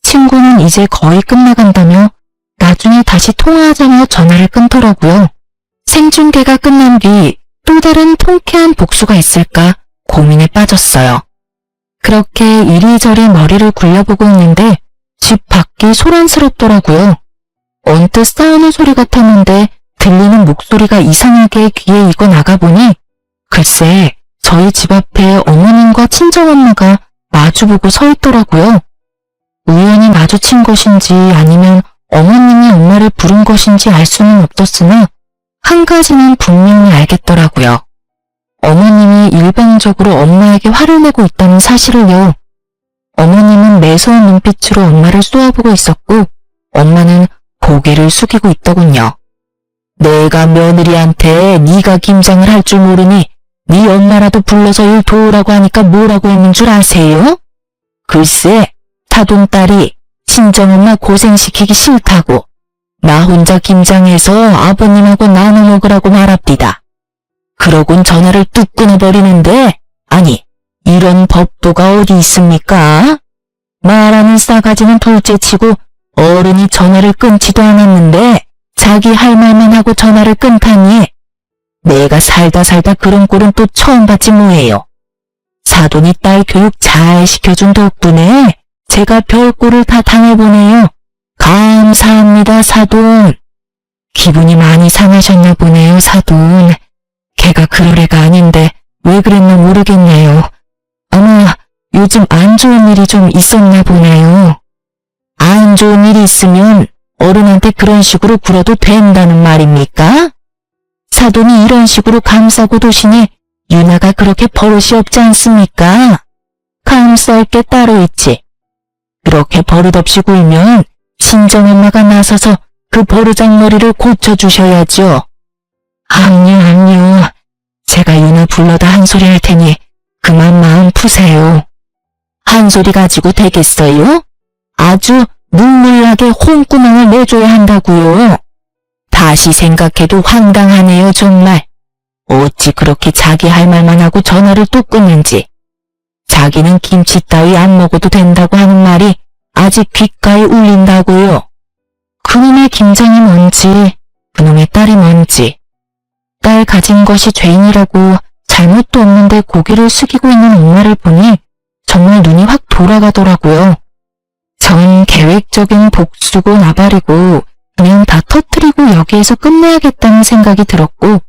친구는 이제 거의 끝나간다며 나중에 다시 통화하자며 전화를 끊더라고요. 생중계가 끝난 뒤 또 다른 통쾌한 복수가 있을까 고민에 빠졌어요. 그렇게 이리저리 머리를 굴려보고 있는데 집 밖이 소란스럽더라고요. 언뜻 싸우는 소리 같았는데 들리는 목소리가 이상하게 귀에 익어 나가보니 글쎄 저희 집 앞에 어머님과 친정엄마가 마주보고 서 있더라고요. 우연히 마주친 것인지 아니면 어머님이 엄마를 부른 것인지 알 수는 없었으나 한 가지는 분명히 알겠더라고요. 어머님이 일방적으로 엄마에게 화를 내고 있다는 사실을요. 어머님은 매서운 눈빛으로 엄마를 쏘아보고 있었고 엄마는 고개를 숙이고 있더군요. 내가 며느리한테 네가 김장을 할 줄 모르니 네 엄마라도 불러서 일 도우라고 하니까 뭐라고 했는 줄 아세요? 글쎄, 타동딸이 친정엄마 고생시키기 싫다고 나 혼자 김장해서 아버님하고 나눠 먹으라고 말합디다. 그러곤 전화를 뚝 끊어버리는데 아니 이런 법도가 어디 있습니까? 말하는 싸가지는 둘째치고 어른이 전화를 끊지도 않았는데 자기 할 말만 하고 전화를 끊다니 내가 살다 그런 꼴은 또 처음 봤지 뭐예요. 사돈이 딸 교육 잘 시켜준 덕분에 제가 별꼴을 다 당해보네요. 감사합니다, 사돈. 기분이 많이 상하셨나 보네요, 사돈. 걔가 그럴 애가 아닌데 왜 그랬나 모르겠네요. 아마 요즘 안 좋은 일이 좀 있었나 보네요. 안 좋은 일이 있으면 어른한테 그런 식으로 굴어도 된다는 말입니까? 사돈이 이런 식으로 감싸고 도시니 유나가 그렇게 버릇이 없지 않습니까? 감쌀 게 따로 있지. 그렇게 버릇없이 굴면 친정엄마가 나서서 그 버르장머리를 고쳐주셔야죠. 아니요. 제가 유나 불러다 한 소리 할 테니 그만 마음 푸세요. 한 소리 가지고 되겠어요? 아주 눈물나게 홍구멍을 내줘야 한다고요. 다시 생각해도 황당하네요, 정말. 어찌 그렇게 자기 할 말만 하고 전화를 또 끊는지. 자기는 김치 따위 안 먹어도 된다고 하는 말이 아직 귓가에 울린다고요. 그놈의 김장이 뭔지, 그놈의 딸이 뭔지. 딸 가진 것이 죄인이라고 잘못도 없는데 고개를 숙이고 있는 엄마를 보니 정말 눈이 확 돌아가더라고요. 전 계획적인 복수고 나발이고 그냥 다 터뜨리고 여기에서 끝내야겠다는 생각이 들었고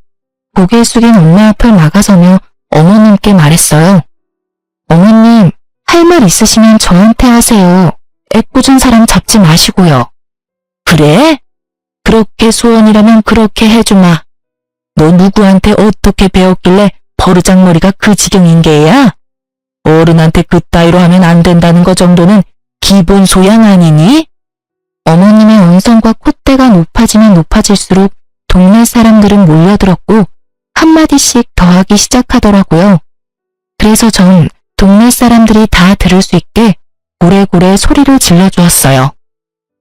고개 숙인 엄마 앞을 막아서며 어머님께 말했어요. 어머님, 할 말 있으시면 저한테 하세요. 애꿎은 사람 잡지 마시고요. 그래? 그렇게 소원이라면 그렇게 해주마. 너 누구한테 어떻게 배웠길래 버르장머리가 그 지경인 게야? 어른한테 그따위로 하면 안 된다는 거 정도는 기본 소양 아니니? 어머님의 언성과 콧대가 높아지면 높아질수록 동네 사람들은 몰려들었고 한마디씩 더하기 시작하더라고요. 그래서 전 동네 사람들이 다 들을 수 있게 고래고래 소리를 질러주었어요.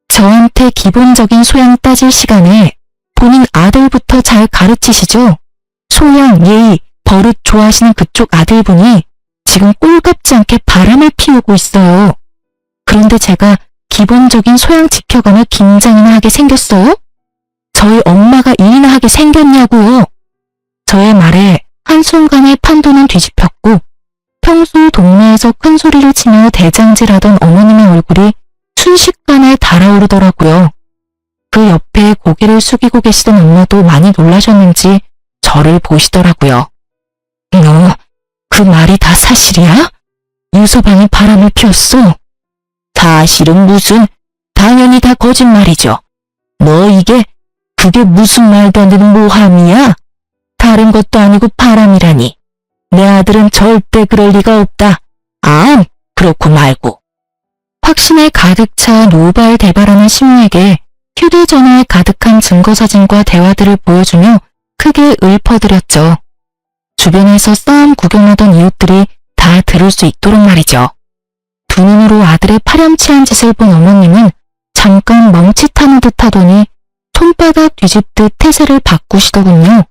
저한테 기본적인 소양 따질 시간에 본인 아들부터 잘 가르치시죠? 소양, 예의, 버릇 좋아하시는 그쪽 아들분이 지금 꼴같지 않게 바람을 피우고 있어요. 그런데 제가 기본적인 소양 지켜가며 김장이나 하게 생겼어요? 저희 엄마가 일이나 하게 생겼냐고요? 저의 말에 한순간에 판도는 뒤집혔고 평소 동네에서 큰 소리를 치며 대장질하던 어머님의 얼굴이 순식간에 달아오르더라고요. 그 옆에 고개를 숙이고 계시던 엄마도 많이 놀라셨는지 저를 보시더라고요. 너, 그 말이 다 사실이야? 유서방이 바람을 피웠어. 사실은 무슨, 당연히 다 거짓말이죠. 너 그게 무슨 말도 안 되는 모함이야? 다른 것도 아니고 바람이라니. 내 아들은 절대 그럴 리가 없다. 그렇고 말고. 확신에 가득 차 노발대발하는 시모에게 휴대전화에 가득한 증거사진과 대화들을 보여주며 크게 읊어드렸죠. 주변에서 싸움 구경하던 이웃들이 다 들을 수 있도록 말이죠. 두 눈으로 아들의 파렴치한 짓을 본 어머님은 잠깐 멈칫하는 듯 하더니 손바닥 뒤집듯 태세를 바꾸시더군요.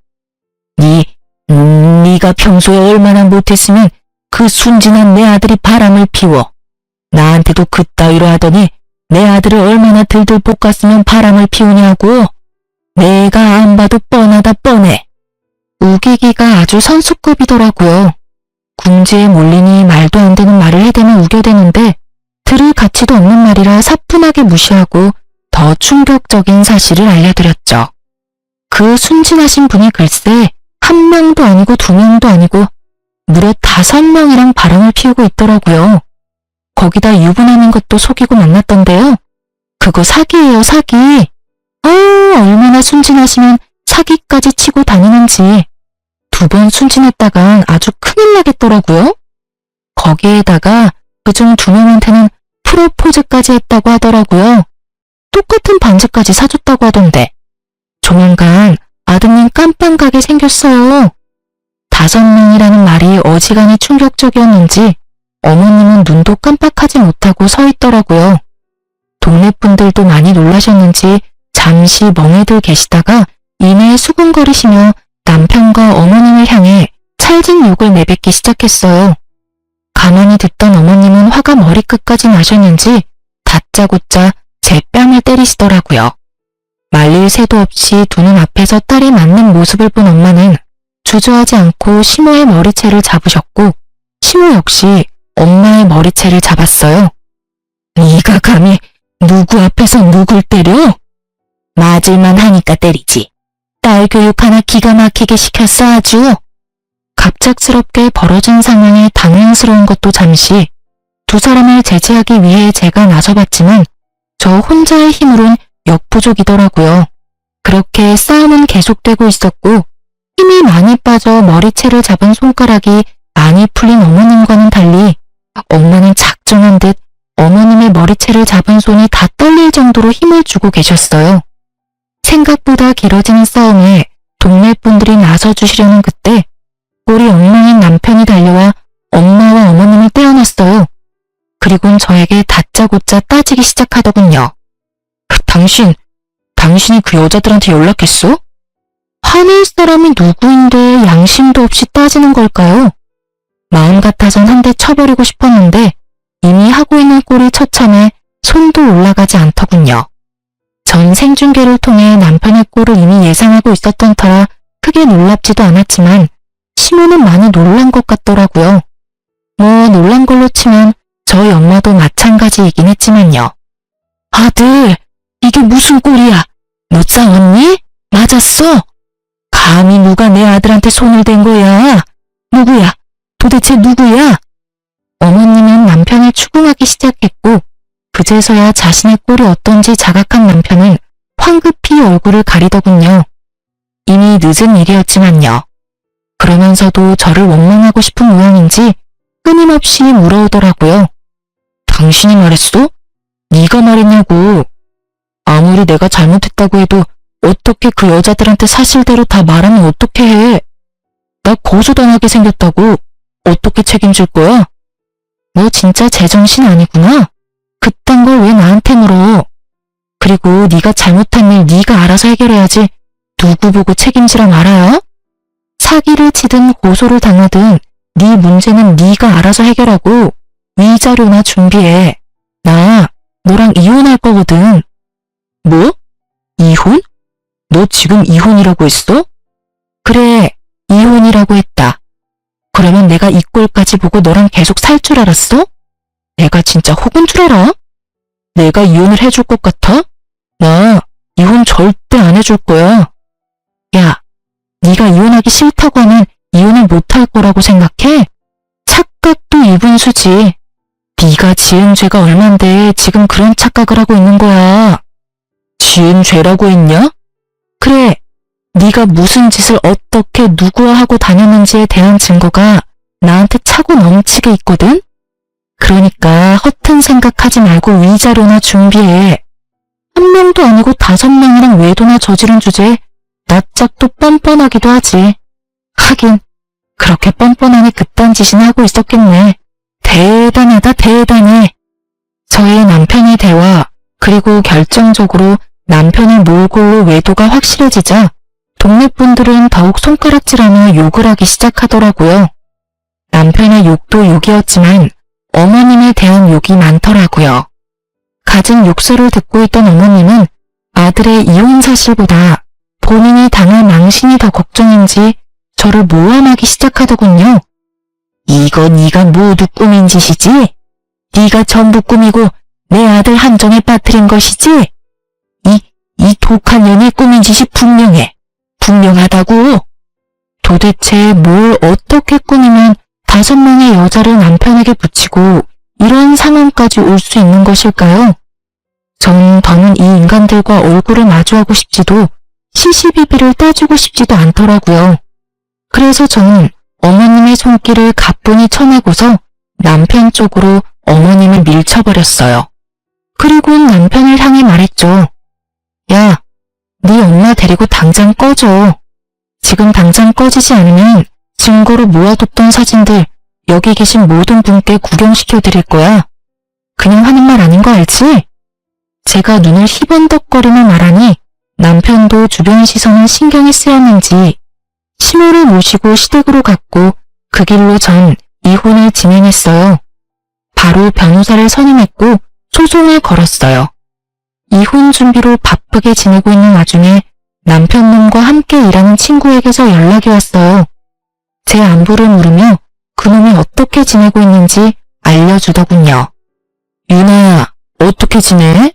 네가 평소에 얼마나 못했으면 그 순진한 내 아들이 바람을 피워. 나한테도 그따위로 하더니 내 아들을 얼마나 들들 볶았으면 바람을 피우냐고. 내가 안 봐도 뻔하다 뻔해. 우기기가 아주 선수급이더라고요. 궁지에 몰리니 말도 안 되는 말을 해대면 우겨대는데 들을 가치도 없는 말이라 사뿐하게 무시하고 더 충격적인 사실을 알려드렸죠. 그 순진하신 분이 글쎄 1명도 아니고 2명도 아니고 무려 5명이랑 바람을 피우고 있더라고요. 거기다 유부남인 것도 속이고 만났던데요. 그거 사기예요, 사기. 얼마나 순진하시면 사기까지 치고 다니는지. 2번 순진했다간 아주 큰일 나겠더라고요. 거기에다가 그중 2명한테는 프로포즈까지 했다고 하더라고요. 똑같은 반지까지 사줬다고 하던데. 조만간 아드님 깜빵 가게 생겼어요. 5명이라는 말이 어지간히 충격적이었는지 어머님은 눈도 깜빡하지 못하고 서 있더라고요. 동네 분들도 많이 놀라셨는지 잠시 멍해들 계시다가 이내 수군거리시며 남편과 어머님을 향해 찰진 욕을 내뱉기 시작했어요. 가만히 듣던 어머님은 화가 머리끝까지 나셨는지 다짜고짜 제 뺨을 때리시더라고요. 말릴 새도 없이 두 눈 앞에서 딸이 맞는 모습을 본 엄마는 주저하지 않고 시모의 머리채를 잡으셨고 시모 역시 엄마의 머리채를 잡았어요. 네가 감히 누구 앞에서 누굴 때려? 맞을만 하니까 때리지. 딸 교육 하나 기가 막히게 시켰어 아주. 갑작스럽게 벌어진 상황에 당황스러운 것도 잠시 두 사람을 제지하기 위해 제가 나서봤지만 저 혼자의 힘으론 역부족이더라고요. 그렇게 싸움은 계속되고 있었고 힘이 많이 빠져 머리채를 잡은 손가락이 많이 풀린 어머님과는 달리 엄마는 작정한 듯 어머님의 머리채를 잡은 손이 다 떨릴 정도로 힘을 주고 계셨어요. 생각보다 길어지는 싸움에 동네 분들이 나서주시려는 그때 꼴이 엉망인 남편이 달려와 엄마와 어머님을 떼어놨어요. 그리곤 저에게 다짜고짜 따지기 시작하더군요. 당신이 그 여자들한테 연락했어? 화낼 사람이 누구인데 양심도 없이 따지는 걸까요? 마음 같아선 한 대 쳐버리고 싶었는데 이미 하고 있는 꼴이 처참해 손도 올라가지 않더군요. 전 생중계를 통해 남편의 꼴을 이미 예상하고 있었던 터라 크게 놀랍지도 않았지만 시모는 많이 놀란 것 같더라고요. 놀란 걸로 치면 저희 엄마도 마찬가지이긴 했지만요. 아들, 이게 무슨 꼴이야? 너 싸웠니? 맞았어? 감히 누가 내 아들한테 손을 댄 거야? 누구야? 도대체 누구야? 어머님은 남편을 추궁하기 시작했고 그제서야 자신의 꼴이 어떤지 자각한 남편은 황급히 얼굴을 가리더군요. 이미 늦은 일이었지만요. 그러면서도 저를 원망하고 싶은 모양인지 끊임없이 물어오더라고요. 당신이 말했어? 네가 말했냐고. 아무리 내가 잘못했다고 해도 어떻게 그 여자들한테 사실대로 다 말하면 어떻게 해? 나 고소당하게 생겼다고. 어떻게 책임질 거야? 너 진짜 제정신 아니구나. 그딴 걸 왜 나한테 물어? 그리고 네가 잘못한 일 네가 알아서 해결해야지 누구 보고 책임지라 말아요? 사기를 치든 고소를 당하든 네 문제는 네가 알아서 해결하고 위자료나 준비해. 나 너랑 이혼할 거거든. 뭐? 이혼? 너 지금 이혼이라고 했어? 그래, 이혼이라고 했다. 그러면 내가 이 꼴까지 보고 너랑 계속 살 줄 알았어? 내가 진짜 혹은 줄 알아? 내가 이혼을 해줄 것 같아? 나 이혼 절대 안 해줄 거야. 야, 네가 이혼하기 싫다고 하면 이혼을 못할 거라고 생각해? 착각도 이분수지. 네가 지은 죄가 얼만데 지금 그런 착각을 하고 있는 거야. 지은 죄라고 했냐? 그래, 네가 무슨 짓을 어떻게 누구와 하고 다녔는지에 대한 증거가 나한테 차고 넘치게 있거든? 그러니까 허튼 생각하지 말고 위자료나 준비해. 1명도 아니고 5명이랑 외도나 저지른 주제에 낯짝도 뻔뻔하기도 하지. 하긴 그렇게 뻔뻔하니 그딴 짓이나 하고 있었겠네. 대단하다 대단해. 저의 남편의 대화 그리고 결정적으로 남편의 몰골로 외도가 확실해지자 동네 분들은 더욱 손가락질하며 욕을 하기 시작하더라고요. 남편의 욕도 욕이었지만 어머님에 대한 욕이 많더라고요. 갖은 욕설을 듣고 있던 어머님은 아들의 이혼 사실보다 본인이 당할 망신이 더 걱정인지 저를 모함하기 시작하더군요. 이거 네가 모두 꾸민 짓이지? 네가 전부 꾸미고 내 아들 함정에 빠뜨린 것이지? 이 독한 년이 꾸민 짓이 분명해. 분명하다고. 도대체 뭘 어떻게 꾸미면 5명의 여자를 남편에게 붙이고 이런 상황까지 올 수 있는 것일까요? 전 더는 이 인간들과 얼굴을 마주하고 싶지도 시시비비를 따지고 싶지도 않더라고요. 그래서 저는 어머님의 손길을 가뿐히 쳐내고서 남편 쪽으로 어머님을 밀쳐버렸어요. 그리고 남편을 향해 말했죠. 야, 네 엄마 데리고 당장 꺼져. 지금 당장 꺼지지 않으면 증거로 모아뒀던 사진들 여기 계신 모든 분께 구경시켜 드릴 거야. 그냥 하는 말 아닌 거 알지? 제가 눈을 희번덕거리며 말하니 남편도 주변 시선을 신경이 쓰였는지 시모를 모시고 시댁으로 갔고 그 길로 전 이혼을 진행했어요. 바로 변호사를 선임했고 소송을 걸었어요. 이혼 준비로 바쁘게 지내고 있는 와중에 남편 놈과 함께 일하는 친구에게서 연락이 왔어요. 제 안부를 물으며 그놈이 어떻게 지내고 있는지 알려주더군요. 유나야, 어떻게 지내?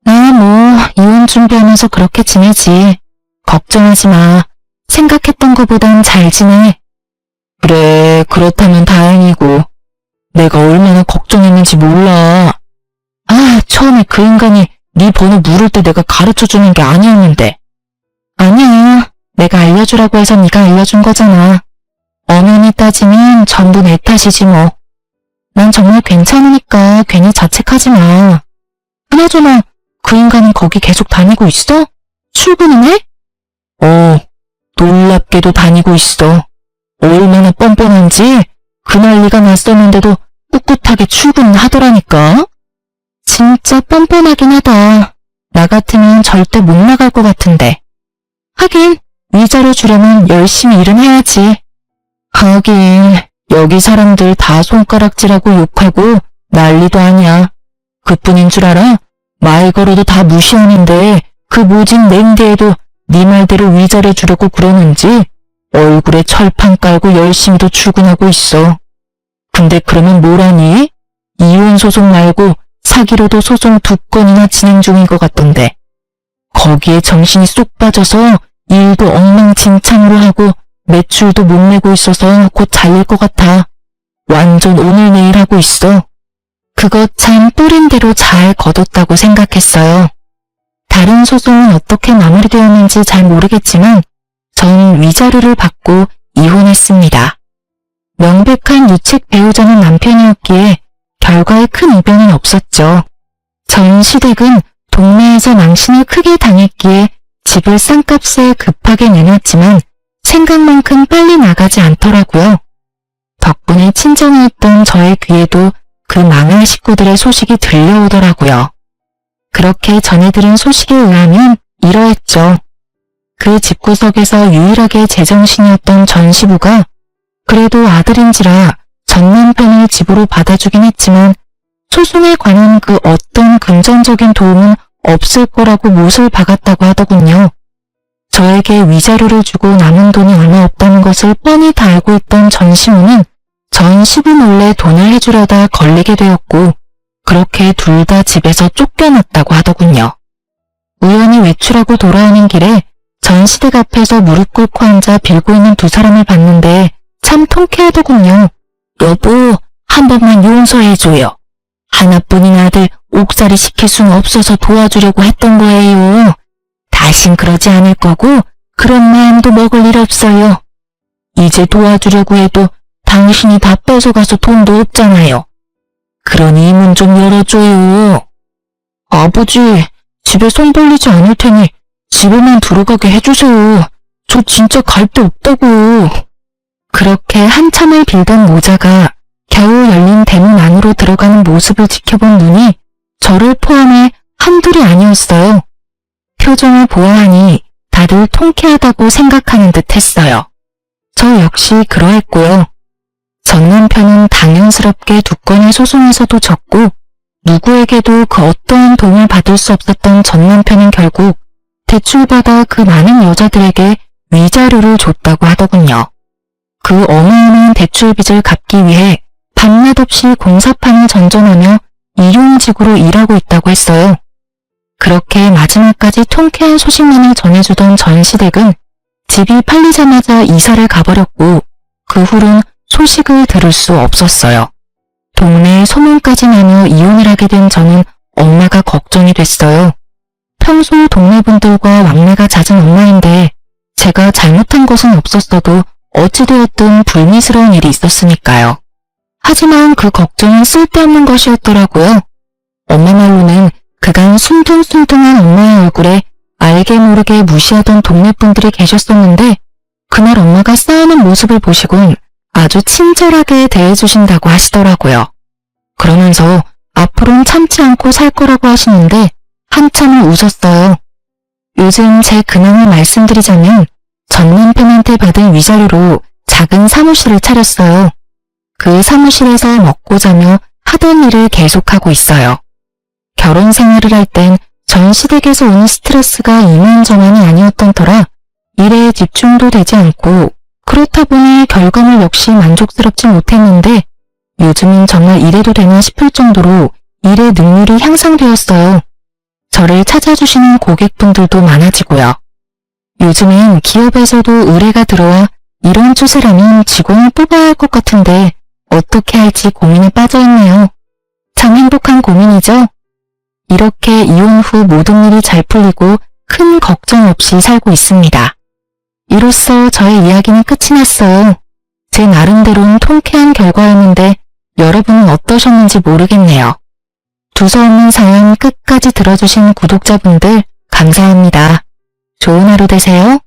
나 이혼 준비하면서 그렇게 지내지. 걱정하지 마. 생각했던 것보단 잘 지내. 그래, 그렇다면 다행이고. 내가 얼마나 걱정했는지 몰라. 처음에 그 인간이 네 번호 물을 때 내가 가르쳐주는 게 아니었는데. 아니야. 내가 알려주라고 해서 네가 알려준 거잖아. 엄연히 따지면 전부 내 탓이지 뭐. 난 정말 괜찮으니까 괜히 자책하지 마. 그나저나 그 인간은 거기 계속 다니고 있어? 출근은 해? 놀랍게도 다니고 있어. 얼마나 뻔뻔한지 그 난리가 났었는데도 꿋꿋하게 출근을 하더라니까. 진짜 뻔뻔하긴 하다. 나 같으면 절대 못 나갈 것 같은데. 하긴 위자료 주려면 열심히 일은 해야지. 하긴 여기 사람들 다 손가락질하고 욕하고 난리도 아니야. 그뿐인 줄 알아? 말 걸어도 다 무시하는데 그 모진 냉대에도 네 말대로 위자료 주려고 그러는지 얼굴에 철판 깔고 열심히도 출근하고 있어. 근데 그러면 뭐라니? 이혼 소송 말고 사기로도 소송 2건이나 진행 중인 것 같던데. 거기에 정신이 쏙 빠져서 일도 엉망진창으로 하고 매출도 못 내고 있어서 곧 잘릴 것 같아. 완전 오늘 내일 하고 있어. 그거 참 뿌린 대로 잘 거뒀다고 생각했어요. 다른 소송은 어떻게 마무리되었는지 잘 모르겠지만 전 위자료를 받고 이혼했습니다. 명백한 유책 배우자는 남편이었기에 결과에 큰 이변은 없었죠. 전 시댁은 동네에서 망신을 크게 당했기에 집을 싼 값에 급하게 내놨지만 생각만큼 빨리 나가지 않더라고요. 덕분에 친정에 있던 저의 귀에도 그 망할 식구들의 소식이 들려오더라고요. 그렇게 전해 들은 소식에 의하면 이러했죠. 그 집구석에서 유일하게 제정신이었던 전 시부가 그래도 아들인지라 전 남편을 집으로 받아주긴 했지만 소송에 관한 그 어떤 금전적인 도움은 없을 거라고 못을 박았다고 하더군요. 저에게 위자료를 주고 남은 돈이 얼마 없다는 것을 뻔히 다 알고 있던 전 시부는 전 시부 몰래 돈을 해주려다 걸리게 되었고 그렇게 둘 다 집에서 쫓겨났다고 하더군요. 우연히 외출하고 돌아오는 길에 전 시댁 앞에서 무릎 꿇고 앉아 빌고 있는 두 사람을 봤는데 참 통쾌하더군요. 여보, 한 번만 용서해줘요. 하나뿐인 아들 옥살이 시킬 수는 없어서 도와주려고 했던 거예요. 다신 그러지 않을 거고 그런 마음도 먹을 일 없어요. 이제 도와주려고 해도 당신이 다 뺏어가서 돈도 없잖아요. 그러니 문 좀 열어줘요. 아버지, 집에 손 벌리지 않을 테니 집에만 들어가게 해주세요. 저 진짜 갈 데 없다고. 그렇게 한참을 빌던 모자가 겨우 열린 대문 안으로 들어가는 모습을 지켜본 눈이 저를 포함해 한둘이 아니었어요. 표정을 보아하니 다들 통쾌하다고 생각하는 듯 했어요. 저 역시 그러했고요. 전 남편은 당연스럽게 두 건의 소송에서도 졌고 누구에게도 그 어떠한 도움을 받을 수 없었던 전 남편은 결국 대출받아 그 많은 여자들에게 위자료를 줬다고 하더군요. 그 어마어마한 대출빚을 갚기 위해 밤낮 없이 공사판을 전전하며 일용직으로 일하고 있다고 했어요. 그렇게 마지막까지 통쾌한 소식만을 전해주던 전 시댁은 집이 팔리자마자 이사를 가버렸고 그 후론 소식을 들을 수 없었어요. 동네에 소문까지 나며 이혼을 하게 된 저는 엄마가 걱정이 됐어요. 평소 동네 분들과 왕래가 잦은 엄마인데 제가 잘못한 것은 없었어도 어찌되었든 불미스러운 일이 있었으니까요. 하지만 그 걱정은 쓸데없는 것이었더라고요. 엄마 말로는 그간 순둥순둥한 엄마의 얼굴에 알게 모르게 무시하던 동네 분들이 계셨었는데 그날 엄마가 싸우는 모습을 보시곤 아주 친절하게 대해주신다고 하시더라고요. 그러면서 앞으로는 참지 않고 살 거라고 하시는데 한참을 웃었어요. 요즘 제 근황을 말씀드리자면 전 남편한테 받은 위자료로 작은 사무실을 차렸어요. 그 사무실에서 먹고 자며 하던 일을 계속하고 있어요. 결혼 생활을 할 땐 전 시댁에서 오는 스트레스가 이만저만이 아니었던 터라 일에 집중도 되지 않고 그렇다 보니 결과물 역시 만족스럽지 못했는데 요즘은 정말 이래도 되나 싶을 정도로 일의 능률이 향상되었어요. 저를 찾아주시는 고객분들도 많아지고요. 요즘엔 기업에서도 의뢰가 들어와 이런 추세라면 직원을 뽑아야 할 것 같은데 어떻게 할지 고민에 빠져있네요. 참 행복한 고민이죠? 이렇게 이혼 후 모든 일이 잘 풀리고 큰 걱정 없이 살고 있습니다. 이로써 저의 이야기는 끝이 났어요. 제 나름대로는 통쾌한 결과였는데 여러분은 어떠셨는지 모르겠네요. 두서없는 사연 끝까지 들어주신 구독자분들 감사합니다. 좋은 하루 되세요.